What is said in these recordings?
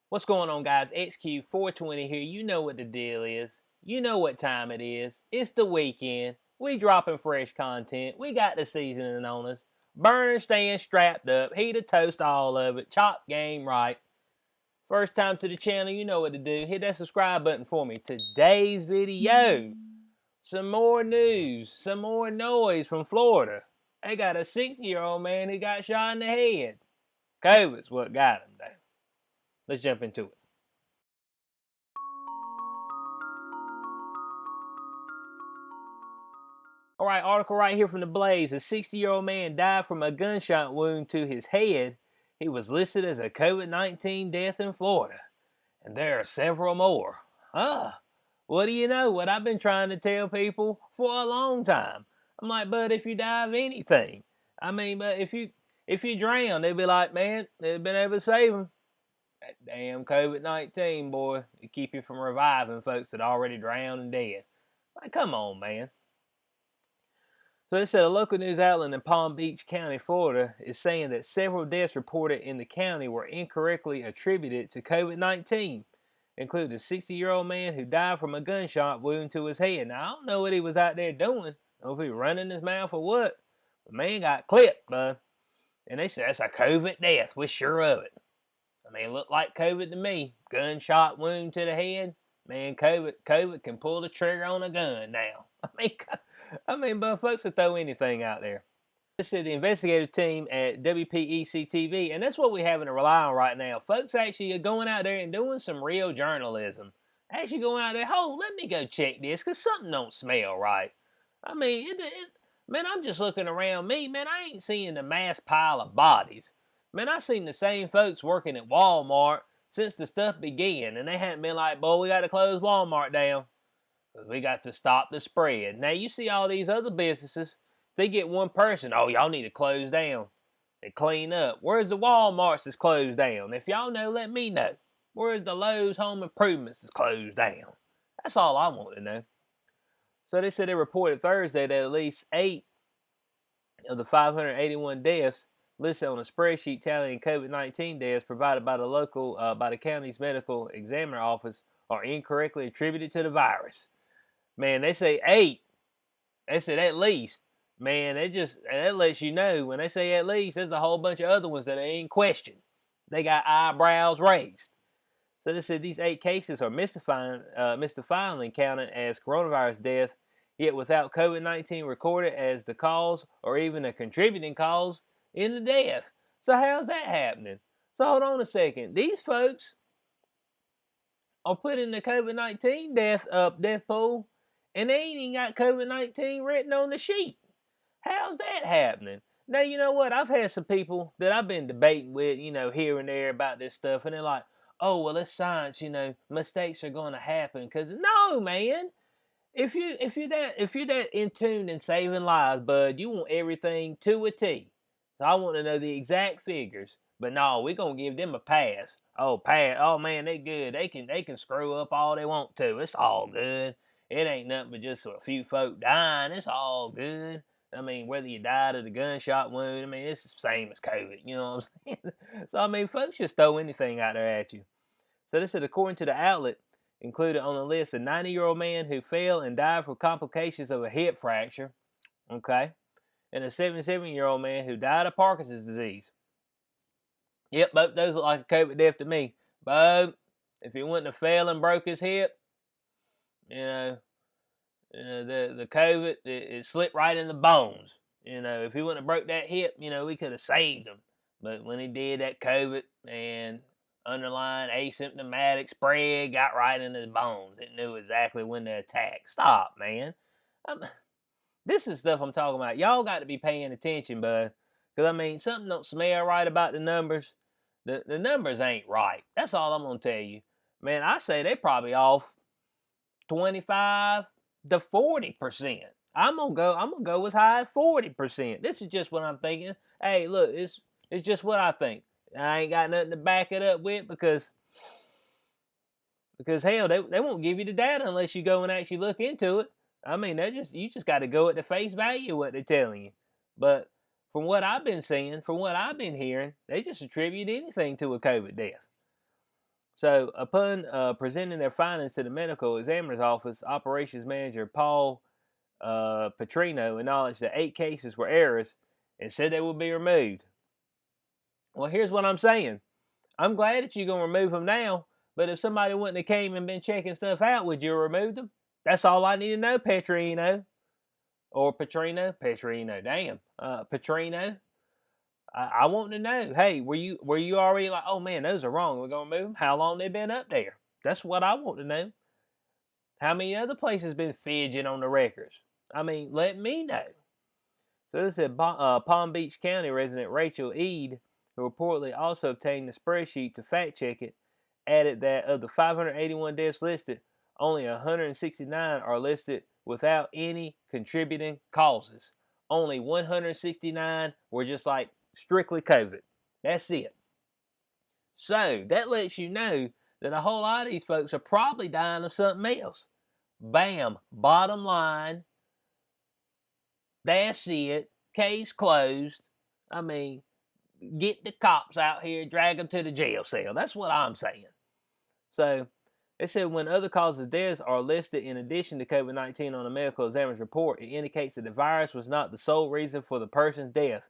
What's going on, guys? XQ420 here. You know what the deal is. You know what time it is. It's the weekend. We dropping fresh content. We got the seasoning on us. Burner staying strapped up. Heat of toast, all of it. Chop game right. First time to the channel, you know what to do. Hit that subscribe button for me. Today's video, some more news, some more noise from Florida. They got a 60-year-old man who got shot in the head. COVID's what got him, though. Let's jump into it. All right, article right here from the Blaze. A 60-year-old man died from a gunshot wound to his head. He was listed as a COVID-19 death in Florida. And there are several more. What do you know? What I've been trying to tell people for a long time. I'm like, but if you die of anything, but if you drown, they'd be like, man, they've been able to save them. That damn COVID-19, boy, to keep you from reviving folks that already drowned and dead. Like, come on, man. So they said a local news outlet in Palm Beach County, Florida, is saying that several deaths reported in the county were incorrectly attributed to COVID-19, including a 60-year-old man who died from a gunshot wound to his head. Now, I don't know what he was out there doing. I don't know if he was running his mouth or what. The man got clipped, bud. And they said that's a COVID death. We're sure of it. I mean, it looked like COVID to me. Gunshot wound to the head. Man, COVID can pull the trigger on a gun now. But folks will throw anything out there. This is the investigative team at WPEC TV, and that's what we're having to rely on right now. Folks actually are going out there and doing some real journalism. Actually going out there, let me go check this, because something don't smell right. Man, I'm just looking around me. Man, I ain't seeing the mass pile of bodies. Man, I seen the same folks working at Walmart since the stuff began, and they haven't been like, boy, we got to close Walmart down. We got to stop the spread. Now, you see all these other businesses, they get one person, oh, y'all need to close down and clean up. Where's the Walmarts that's closed down? If y'all know, let me know. Where's the Lowe's Home Improvements that's closed down? That's all I want to know. So they said they reported Thursday that at least 8 of the 581 deaths listed on a spreadsheet tallying COVID-19 deaths provided by the county's medical examiner office are incorrectly attributed to the virus. Man, they say 8. They said at least. Man, that lets you know when they say at least, there's a whole bunch of other ones that ain't questioned. They got eyebrows raised. So they said these 8 cases are mystifyingly counted as coronavirus death, yet without COVID-19 recorded as the cause or even a contributing cause in the death. So how's that happening? So hold on a second. These folks are putting the COVID-19 death pool, and they ain't even got COVID-19 written on the sheet. How's that happening? Now, you know what? I've had some people that I've been debating with, here and there about this stuff, and they're like, oh, well, it's science, mistakes are going to happen. Because, no, man. If you're that in tune and saving lives, bud, you want everything to a T. So I want to know the exact figures. But no, we're gonna give them a pass. Oh, pass. Oh man, they good. They can screw up all they want to. It's all good. It ain't nothing but just a few folk dying. It's all good. I mean, whether you died of the gunshot wound, it's the same as COVID. You know what I'm saying? So folks just throw anything out there at you. So this is according to the outlet. Included on the list a 90-year-old man who fell and died from complications of a hip fracture, okay, and a 77-year-old man who died of Parkinson's disease. Yep, both those look like a COVID death to me. But if he wouldn't have fell and broke his hip, the COVID, it slipped right in the bones. If he wouldn't have broke that hip, we could have saved him. But when he did, that COVID and underlying asymptomatic spread got right in his bones. It knew exactly when to attack. Stop, man. This is stuff I'm talking about. Y'all got to be paying attention, bud. Because, something don't smell right about the numbers. The numbers ain't right. That's all I'm going to tell you. Man, I say they probably off 25 to 40%. I'm gonna go as high as 40%. This is just what I'm thinking. Hey, look, it's just what I think. I ain't got nothing to back it up with because hell, they won't give you the data unless you go and actually look into it. You just got to go at the face value of what they're telling you. But from what I've been seeing, from what I've been hearing, they just attribute anything to a COVID death. So, upon presenting their findings to the medical examiner's office, operations manager Paul Petrino acknowledged that 8 cases were errors and said they would be removed. Well, here's what I'm saying. I'm glad that you're going to remove them now, but if somebody wouldn't have came and been checking stuff out, would you remove them? That's all I need to know, Petrino. Or Petrino, damn. Petrino. I want to know, hey, were you already like, oh man, those are wrong, we're going to move them? How long they been up there? That's what I want to know. How many other places been fidgeting on the records? I mean, let me know. So this said Palm Beach County resident Rachel Eade, who reportedly also obtained the spreadsheet to fact check it, added that of the 581 deaths listed, only 169 are listed without any contributing causes. Only 169 were just like strictly COVID. That's it. So that lets you know that a whole lot of these folks are probably dying of something else. Bam, bottom line. That's it. Case closed. I mean, get the cops out here, drag them to the jail cell. That's what I'm saying. So, they said when other causes of death are listed in addition to COVID-19 on the medical examiner's report, it indicates that the virus was not the sole reason for the person's death,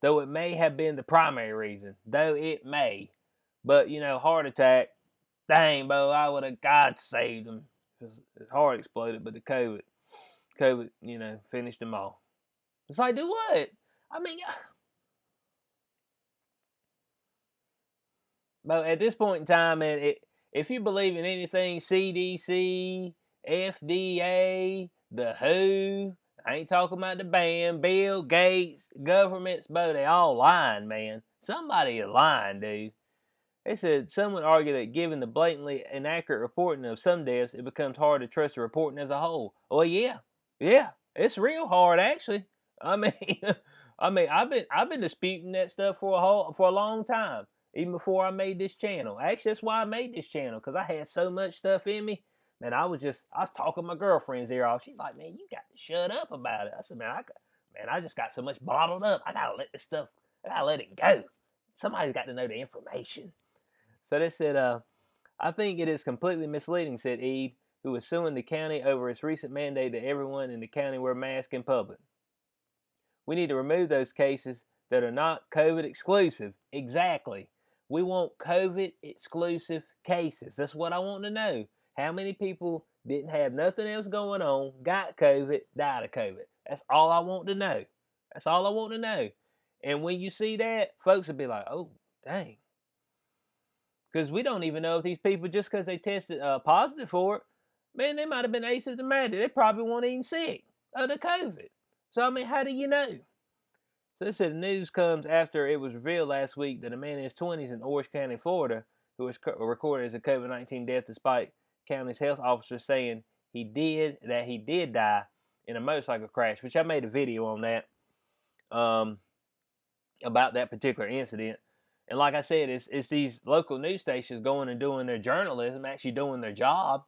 though it may have been the primary reason. Though it may. But, heart attack, dang, bro, I would have, God saved him. His heart exploded, but the COVID, finished them all. It's like, do what? I mean, but at this point in time, man, if you believe in anything CDC, FDA, the WHO, I ain't talking about the band, Bill Gates, governments, but they all lying, man. Somebody is lying, dude. They said some would argue that given the blatantly inaccurate reporting of some deaths, it becomes hard to trust the reporting as a whole. Oh yeah, it's real hard actually. I mean, I've been disputing that stuff for a long time, even before I made this channel. Actually, that's why I made this channel, because I had so much stuff in me. Man, I was talking my girlfriend's ear off. She's like, man, you got to shut up about it. I said, man, I just got so much bottled up. I gotta let this stuff. I gotta let it go. Somebody's got to know the information. So they said, I think it is completely misleading, said Ede, who was suing the county over its recent mandate that everyone in the county wear masks in public. We need to remove those cases that are not COVID exclusive. Exactly. We want COVID exclusive cases. That's what I want to know. How many people didn't have nothing else going on, got COVID, died of COVID? That's all I want to know. That's all I want to know. And when you see that, folks will be like, oh, dang. Because we don't even know if these people, just because they tested positive for it, man, they might have been asymptomatic. They probably weren't even sick of the COVID. So, I mean, how do you know? So they said the news comes after it was revealed last week that a man in his 20s in Orange County, Florida, who was recorded as a COVID-19 death despite county's health officer saying he did die in a motorcycle crash, which I made a video on that, about that particular incident. And like I said, it's these local news stations going and doing their journalism, actually doing their job.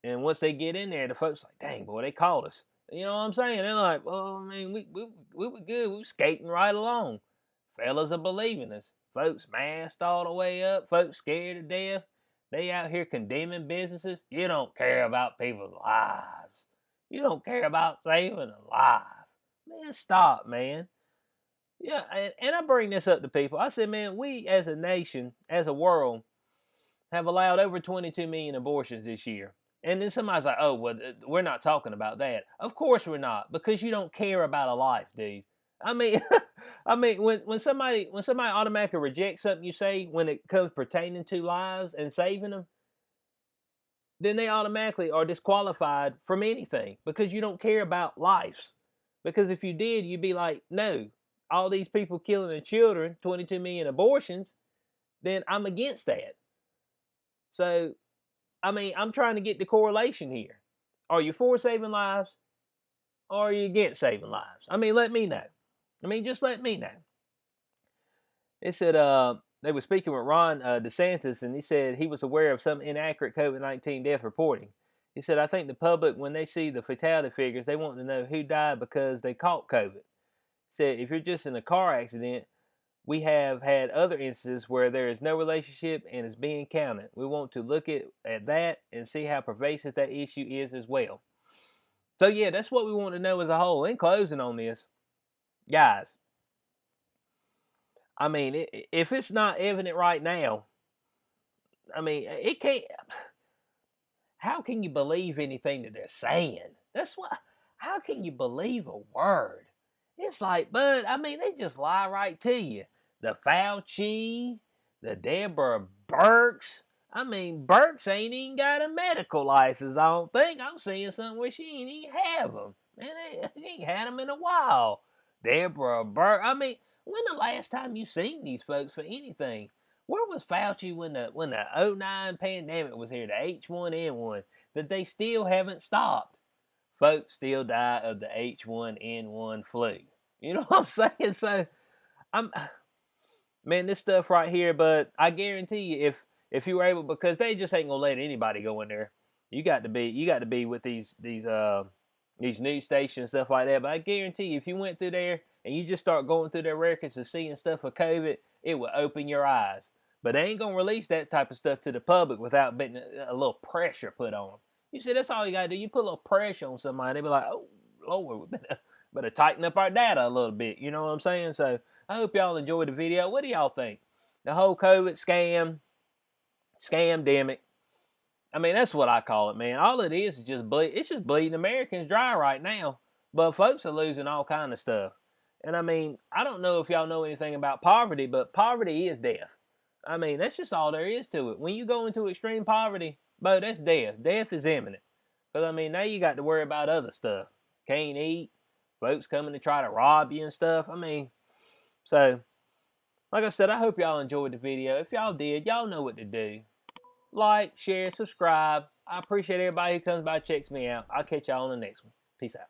And once they get in there, the folks like, dang, boy, they called us. You know what I'm saying? They're like, well, I mean, we were good. We were skating right along. Fellas are believing us. Folks masked all the way up. Folks scared to death. They out here condemning businesses. You don't care about people's lives. You don't care about saving a life. Man, stop, man. Yeah, and I bring this up to people. I said, man, we as a nation, as a world, have allowed over 22 million abortions this year. And then somebody's like, oh, well, we're not talking about that. Of course we're not, because you don't care about a life, dude. I mean, when somebody automatically rejects something you say when it comes pertaining to lives and saving them, then they automatically are disqualified from anything because you don't care about lives. Because if you did, you'd be like, no, all these people killing their children, 22 million abortions, then I'm against that. So, I mean, I'm trying to get the correlation here. Are you for saving lives or are you against saving lives? I mean, let me know. I mean, just let me know. They said they were speaking with Ron DeSantis, and he said he was aware of some inaccurate COVID-19 death reporting. He said, I think the public, when they see the fatality figures, they want to know who died because they caught COVID. He said, if you're just in a car accident, We have had other instances where there is no relationship and is being counted. We want to look at that and see how pervasive that issue is as well. So yeah, that's what we want to know as a whole. In closing on this, guys, I mean, if it's not evident right now, I mean, it can't. How can you believe anything that they're saying? That's what. How can you believe a word? It's like, but I mean, they just lie right to you. The Fauci, the Deborah Burks. I mean, Burks ain't even got a medical license. I don't think. I'm seeing something where she ain't even have them. Man, they ain't had them in a while. Deborah Burke. I mean, when the last time you seen these folks for anything? Where was Fauci when the '09 pandemic was here, the H1N1, that they still haven't stopped? Folks still die of the H1N1 flu. You know what I'm saying? So I'm man, this stuff right here, but I guarantee you if you were able, because they just ain't gonna let anybody go in there. You got to be with these news stations, stuff like that. But I guarantee you, if you went through there and you just start going through their records and seeing stuff of COVID, it will open your eyes. But they ain't gonna release that type of stuff to the public without being a little pressure put on them. You see, that's all you gotta do. You put a little pressure on somebody, they be like, "Oh Lord, we better tighten up our data a little bit." You know what I'm saying? So I hope y'all enjoyed the video. What do y'all think? The whole COVID scamdemic. I mean, that's what I call it, man. All it is just it's just bleeding Americans dry right now. But folks are losing all kind of stuff. And I mean, I don't know if y'all know anything about poverty, but poverty is death. I mean, that's just all there is to it. When you go into extreme poverty, bro, that's death. Death is imminent. Because I mean, now you got to worry about other stuff. Can't eat. Folks coming to try to rob you and stuff. I mean, so like I said, I hope y'all enjoyed the video. If y'all did, y'all know what to do. Like, share, subscribe. I appreciate everybody who comes by and checks me out. I'll catch y'all on the next one. Peace out.